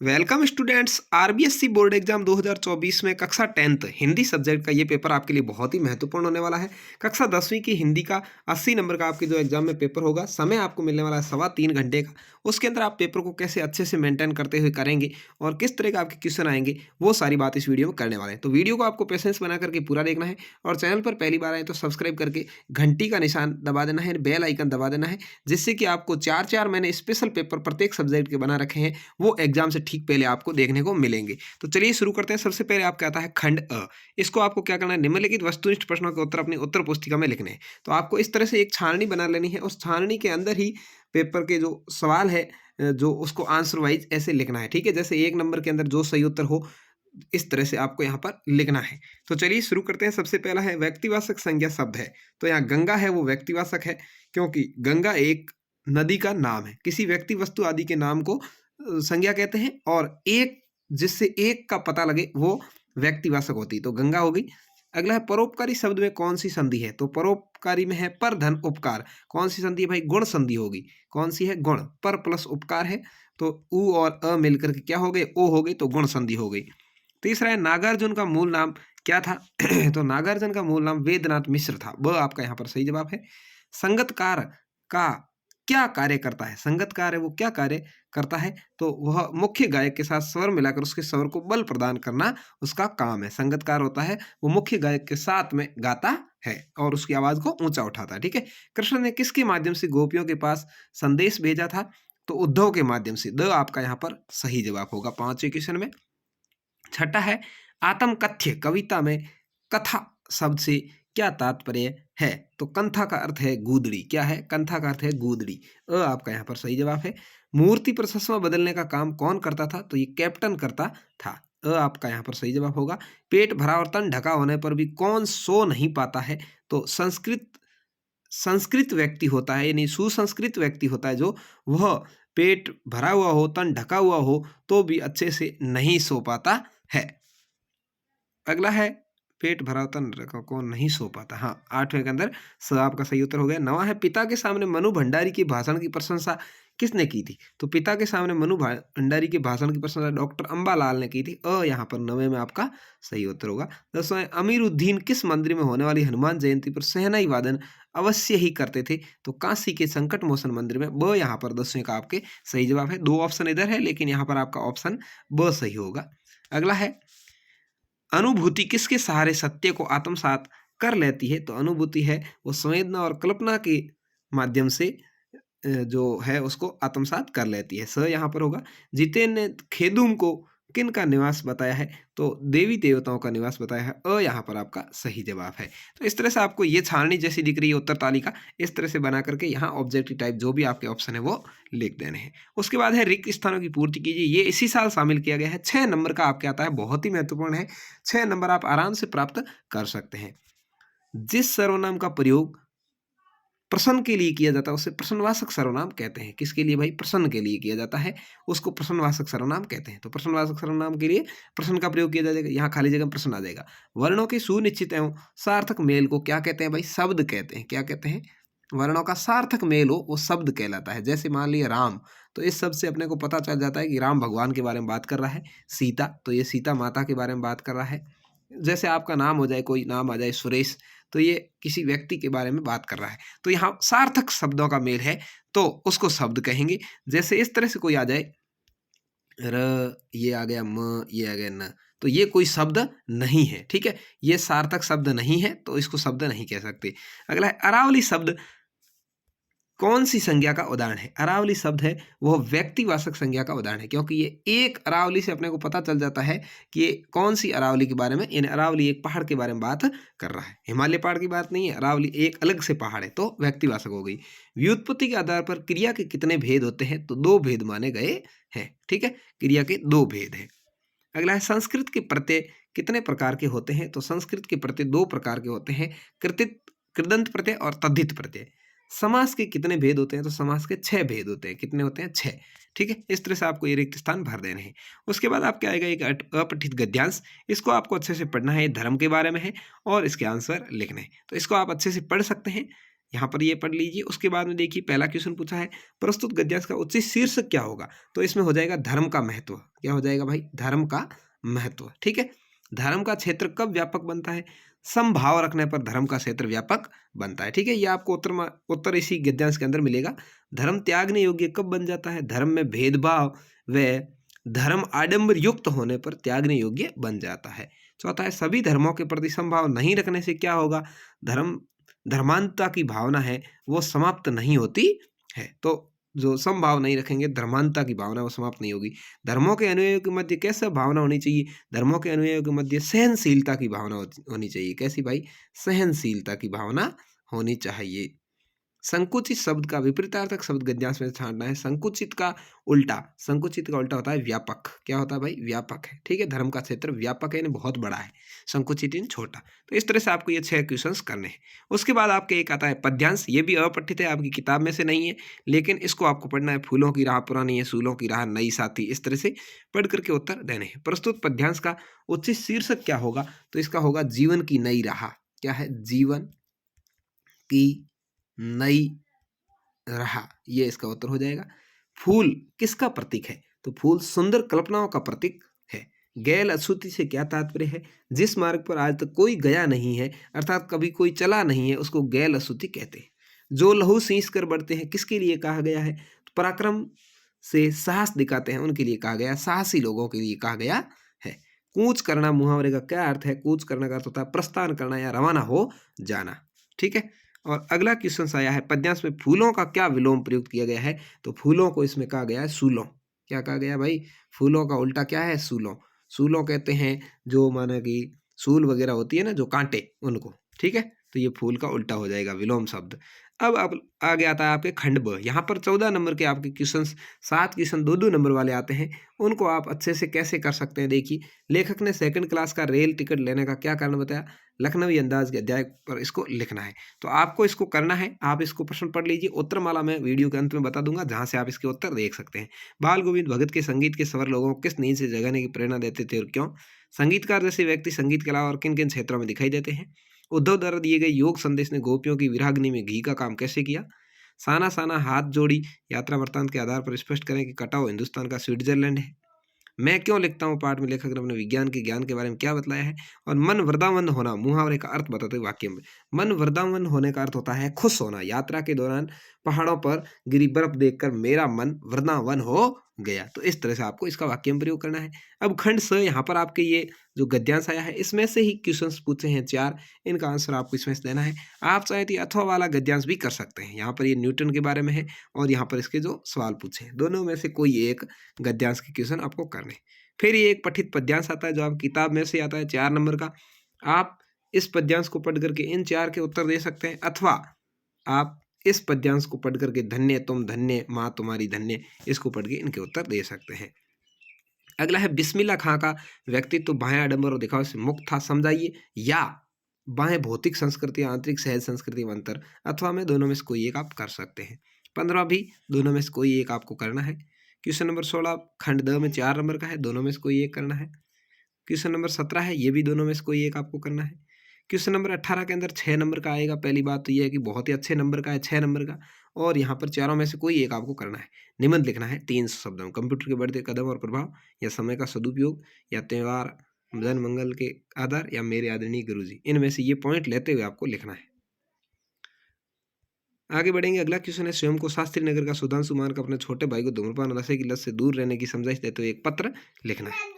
Welcome students. RBSC board exam 2024 में कक्षा 10th Hindi subject का ये पेपर आपके लिए बहुत ही महत्वपूर्ण होने वाला है। कक्षा 10वीं की हिंदी का 80 नंबर का आपके जो एग्जाम में पेपर होगा, समय आपको मिलने वाला है 3.25 घंटे का। उसके अंदर आप पेपर को कैसे अच्छे से मेंटेन करते हुए करेंगे और किस तरह का आपके क्वेश्चन आएंगे, वो सारी बात इस वीडियो में करने वाले हैं। तो वीडियो को आपको पेशेंस बना करके पूरा देखना है और चैनल पर पहली बार आए तो सब्सक्राइब करके घंटी का निशान दबा देना है, बेल आइकन दबा देना है, जिससे कि आपको चार मैंने स्पेशल पेपर प्रत्येक सब्जेक्ट के बना रखे हैं, वो एग्जाम से ठीक पहले आपको देखने को मिलेंगे। तो चलिए शुरू करते हैं। सबसे पहले आपका आता है खंड अ। इसको आपको क्या करना है, निम्नलिखित वस्तुनिष्ठ प्रश्नों के उत्तर अपनी उत्तर पुस्तिका में लिखने हैं। तो आपको इस तरह से एक छाननी बना लेनी है, उस छाननी के अंदर ही पेपर के जो सवाल है जो उसको आंसर वाइज ऐसे लिखना है। ठीक है, जैसे 1 नंबर के अंदर जो सही उत्तर हो, इस तरह से आपको यहाँ पर लिखना है। तो चलिए शुरू करते हैं। सबसे पहला है व्यक्तिवाचक संज्ञा शब्द है। तो यहाँ गंगा है वो व्यक्तिवाचक है, क्योंकि गंगा एक नदी का नाम है। किसी व्यक्ति वस्तु आदि के नाम को संज्ञा कहते हैं, और एक जिससे एक का पता लगे वो व्यक्तिवाचक होती है, तो गंगा हो गई। अगला है परोपकारी शब्द में कौन सी संधि है। तो परोपकारी में है पर धन उपकार। कौन सी संधि है भाई, गुण संधि होगी। कौन सी है, गुण। पर प्लस उपकार है, तो उ और अ मिलकर के क्या हो गए, ओ हो गई, तो गुण संधि हो गई। तीसरा है नागार्जुन का मूल नाम क्या था। तो नागार्जुन का मूल नाम वेदनाथ मिश्र था। ब आपका यहाँ पर सही जवाब है। संगतकार का क्या कार्य करता है। संगतकार है वो क्या कार्य करता है, तो वह मुख्य गायक के साथ स्वर मिलाकर उसके स्वर को बल प्रदान करना उसका काम है। संगतकार होता है वो मुख्य गायक के साथ में गाता है और उसकी आवाज को ऊंचा उठाता है। ठीक है। कृष्ण ने किसके माध्यम से गोपियों के पास संदेश भेजा था, तो उद्धव के माध्यम से। द आपका यहाँ पर सही जवाब होगा 5वें क्वेश्चन में। छठा है आत्मकथ्य कविता में कथा शब्द से क्या तात्पर्य है। तो कंथा का अर्थ है गूदड़ी। क्या है, कंथा का अर्थ है गूदड़ी। अ आपका यहाँ पर सही जवाब है। मूर्ति पर चश्मा बदलने का काम कौन करता था, तो ये कैप्टन करता था। अ आपका यहाँ पर सही जवाब होगा। पेट भरा और तन ढका होने पर भी कौन सो नहीं पाता है, तो संस्कृत व्यक्ति होता है, यानी सुसंस्कृत व्यक्ति होता है जो, वह पेट भरा हुआ हो, तन ढका हुआ हो, तो भी अच्छे से नहीं सो पाता है। अगला है पेट भरा तन ढका कौन नहीं सो पाता। हाँ, 8वें के अंदर स आपका सही उत्तर हो गया। 9वां है पिता के सामने मनु भंडारी के भाषण की प्रशंसा किसने की थी। तो पिता के सामने मनु भंडारी के भाषण की प्रशंसा डॉक्टर अंबालाल ने की थी। यहाँ पर 9वें में आपका सही उत्तर होगा। 10वां अमीरुद्दीन किस मंदिर में होने वाली हनुमान जयंती पर शहनाई वादन अवश्य ही करते थे, तो काशी के संकट मोचन मंदिर में। ब यहाँ पर 10वें का आपके सही जवाब है। 2 ऑप्शन इधर है, लेकिन यहाँ पर आपका ऑप्शन ब सही होगा। अगला है अनुभूति किसके सहारे सत्य को आत्मसात कर लेती है। तो अनुभूति है वो संवेदना और कल्पना के माध्यम से जो है उसको आत्मसात कर लेती है। स यहाँ पर होगा। जितेन ने खेदुम को किन का निवास बताया है, तो देवी देवताओं का निवास बताया है। यहाँ पर आपका सही जवाब है। तो इस तरह से आपको ये छाननी जैसी दिख रही है उत्तर तालिका, इस तरह से बना करके यहाँ ऑब्जेक्टिव टाइप जो भी आपके ऑप्शन है वो लिख देने हैं। उसके बाद है रिक्त स्थानों की पूर्ति कीजिए। ये इसी साल शामिल किया गया है। 6 नंबर का आपके आता है, बहुत ही महत्वपूर्ण है। 6 नंबर आप आराम से प्राप्त कर सकते हैं। जिस सर्वनाम का प्रयोग प्रश्न के लिए किया जाता है उसे प्रश्नवाचक सर्वनाम कहते हैं। किसके लिए भाई, प्रश्न के लिए किया जाता है, उसको प्रश्नवाचक सर्वनाम कहते हैं। तो प्रश्नवाचक सर्वनाम के लिए प्रश्न का प्रयोग किया जाएगा। यहाँ खाली जगह में प्रश्न आ जाएगा। वर्णों के सुनिश्चित एवं सार्थक मेल को क्या कहते हैं भाई, शब्द कहते हैं। क्या कहते हैं, वर्णों का सार्थक मेल हो वो शब्द कहलाता है। जैसे मान लिया राम, तो इस शब्द से अपने को पता चल जाता है कि राम भगवान के बारे में बात कर रहा है। सीता, तो ये सीता माता के बारे में बात कर रहा है। जैसे आपका नाम हो जाए, कोई नाम आ जाए सुरेश, तो ये किसी व्यक्ति के बारे में बात कर रहा है। तो यहाँ सार्थक शब्दों का मेल है तो उसको शब्द कहेंगे। जैसे इस तरह से कोई आ जाए, र ये आ गया, म ये आ गया, न, तो ये कोई शब्द नहीं है। ठीक है, ये सार्थक शब्द नहीं है, तो इसको शब्द नहीं कह सकते। अगला है अरावली शब्द कौन सी संज्ञा का उदाहरण है। अरावली शब्द है वह व्यक्तिवाचक संज्ञा का उदाहरण है, क्योंकि ये एक अरावली से अपने को पता चल जाता है कि ये कौन सी अरावली के बारे में। इन अरावली एक पहाड़ के बारे में बात कर रहा है, हिमालय पहाड़ की बात नहीं है। अरावली एक अलग से पहाड़ है, तो व्यक्तिवाचक हो गई। व्युत्पत्ति के आधार पर क्रिया के कितने भेद होते हैं, तो 2 भेद माने गए हैं। ठीक है, क्रिया के 2 भेद हैं। अगला है संस्कृत के प्रत्यय कितने प्रकार के होते हैं। तो संस्कृत के प्रत्यय 2 प्रकार के होते हैं, कृतित कृदंत प्रत्यय और तद्धित प्रत्यय। समास के कितने भेद होते हैं, तो समास के 6 भेद होते हैं। कितने होते हैं, 6। ठीक है, इस तरह से आपको ये रिक्त स्थान भर देने हैं। उसके बाद आपके आएगा एक अपठित गद्यांश। इसको आपको अच्छे से पढ़ना है, धर्म के बारे में है और इसके आंसर लिखने हैं। तो इसको आप अच्छे से पढ़ सकते हैं। यहाँ पर ये पढ़ लीजिए। उसके बाद में देखिए पहला क्वेश्चन पूछा है प्रस्तुत गद्यांश का उचित शीर्षक क्या होगा, तो इसमें हो जाएगा धर्म का महत्व। क्या हो जाएगा भाई? धर्म का महत्व। ठीक है। धर्म का क्षेत्र कब व्यापक बनता है? समभाव रखने पर धर्म का क्षेत्र व्यापक बनता है। ठीक है। ये आपको उत्तर इसी गद्यांश के अंदर मिलेगा। धर्म त्यागने योग्य कब बन जाता है? धर्म में भेदभाव व धर्म आडंबर युक्त होने पर त्यागने योग्य बन जाता है। चौथा है सभी धर्मों के प्रति समभाव नहीं रखने से क्या होगा? धर्मांतता की भावना है वो समाप्त नहीं होती है। तो जो समभाव नहीं रखेंगे, धर्मांतता की भावना वो समाप्त नहीं होगी। धर्मों के अनुयायियों के मध्य कैसा भावना होनी चाहिए? धर्मों के अनुयायियों के मध्य सहनशीलता की भावना होनी चाहिए। कैसी भाई? सहनशीलता की भावना होनी चाहिए। संकुचित शब्द का विपरीतार्थक शब्द गद्यांश में छांटना है। संकुचित का उल्टा होता है व्यापक। क्या होता है भाई? व्यापक है। ठीक है। धर्म का क्षेत्र व्यापक है, यानी बहुत बड़ा है, संकुचित यानी छोटा। तो इस तरह से आपको ये 6 क्वेश्चंस करने हैं। उसके बाद आपके एक आता है पद्यांश। ये भी अपठित है, आपकी किताब में से नहीं है, लेकिन इसको आपको पढ़ना है। फूलों की राह पुरानी है, सूलों की राह नई साथी, इस तरह से पढ़ करके उत्तर देने हैं। प्रस्तुत पद्यांश का उचित शीर्षक क्या होगा? तो इसका होगा जीवन की नई राह। क्या है? जीवन की नई राह, ये इसका उत्तर हो जाएगा। फूल किसका प्रतीक है? तो फूल सुंदर कल्पनाओं का प्रतीक है। गैल अछूती से क्या तात्पर्य है? जिस मार्ग पर आज तक कोई गया नहीं है, अर्थात कभी कोई चला नहीं है, उसको गैल अछूती कहते हैं। जो लहू सींच कर बढ़ते हैं, किसके लिए कहा गया है? तो पराक्रम से साहस दिखाते हैं, उनके लिए कहा गया, साहसी लोगों के लिए कहा गया है। कूच करना मुहावरे का क्या अर्थ है? कूच करने का अर्थ होता है प्रस्थान करना या रवाना हो जाना। ठीक है। और अगला क्वेश्चन आया है पद्यांश में फूलों का क्या विलोम प्रयुक्त किया गया है? तो फूलों को इसमें कहा गया है सूलों। क्या कहा गया भाई? फूलों का उल्टा क्या है? सूलों। सूलों कहते हैं जो माना कि सूल वगैरह होती है ना, जो कांटे, उनको। ठीक है। तो ये फूल का उल्टा हो जाएगा विलोम शब्द। अब आगे आता है आपके खंड ब। यहाँ पर 14 नंबर के आपके क्वेश्चन, 7 क्वेश्चन 2-2 नंबर वाले आते हैं। उनको आप अच्छे से कैसे कर सकते हैं? देखिए, लेखक ने सेकंड क्लास का रेल टिकट लेने का क्या कारण बताया? लखनवी अंदाज के अध्याय पर इसको लिखना है। तो आपको इसको करना है। आप इसको प्रश्न पढ़ लीजिए। उत्तरमाला मैं वीडियो के अंत में बता दूंगा, जहां से आप इसके उत्तर देख सकते हैं। बाल गोविंद भगत के संगीत के स्वर लोगों को किस नींद से जगाने की प्रेरणा देते थे और क्यों? संगीतकार जैसे व्यक्ति संगीत के अलावा और किन किन क्षेत्रों में दिखाई देते हैं? उद्धव द्वारा दिए गए योग संदेश ने गोपियों की विराग्नि में घी का काम कैसे किया? साना साना हाथ जोड़ी यात्रा वृत्तांत के आधार पर स्पष्ट करें कि कटाव हिंदुस्तान का स्विट्जरलैंड है। मैं क्यों लिखता हूँ पाठ में लेखक ने अपने विज्ञान के ज्ञान के बारे में क्या बतलाया है? और मन वृंदावन होना मुहावरे का अर्थ बताते हुए वाक्य में। मन वृंदावन होने का अर्थ होता है खुश होना। यात्रा के दौरान पहाड़ों पर गिरी बर्फ देखकर मेरा मन वृंदावन हो गया। तो इस तरह से आपको इसका वाक्य में प्रयोग करना है। अब खंड स, यहाँ पर आपके ये जो गद्यांश आया है, इसमें से ही क्वेश्चंस पूछे हैं 4। इनका आंसर आपको इसमें से देना है। आप चाहे तो अथवा वाला गद्यांश भी कर सकते हैं। यहाँ पर ये न्यूटन के बारे में है और यहाँ पर इसके जो सवाल पूछे हैं, दोनों में से कोई एक गद्यांश के क्वेश्चन आपको करने। फिर ये एक पठित पद्यांश आता है जो आप किताब में से आता है 4 नंबर का। आप इस पद्यांश को पढ़ करके इन 4 के उत्तर दे सकते हैं, अथवा आप इस पद्यांश को पढ़ करके धन्य तुम धन्य माँ तुम्हारी धन्य, इसको पढ़ के इनके उत्तर दे सकते हैं। अगला है बिस्मिल्लाह खां का व्यक्तित्व बाह्य आडंबर और दिखावे से मुक्त था, समझाइए। या बाह्य भौतिक संस्कृति आंतरिक सहज संस्कृति में अंतर, अथवा में दोनों में से कोई एक आप कर सकते हैं। 15 भी दोनों में से कोई एक आपको करना है। क्वेश्चन नंबर 16 खंड द में 4 नंबर का है, दोनों में से कोई एक करना है। क्वेश्चन नंबर 17 है, ये भी दोनों में से कोई एक आपको करना है। क्वेश्चन नंबर 18 के अंदर 6 नंबर का आएगा। पहली बात तो ये है कि बहुत ही अच्छे नंबर का है, 6 नंबर का। और यहाँ पर चारों में से कोई एक आपको करना है। निबंध लिखना है 300 शब्दों में। कंप्यूटर के बढ़ते कदम और प्रभाव, या समय का सदुपयोग, या त्यौहार जन मंगल के आधार, या मेरे आदरणीय गुरुजी, इनमें से ये पॉइंट लेते हुए आपको लिखना है। आगे बढ़ेंगे। अगला क्वेश्चन है स्वयं को शास्त्री नगर का सुधांशु मान कर अपने छोटे भाई को धूम्रपान और नशे की लत से दूर रहने की समझाइश देते हुए एक पत्र लिखना है।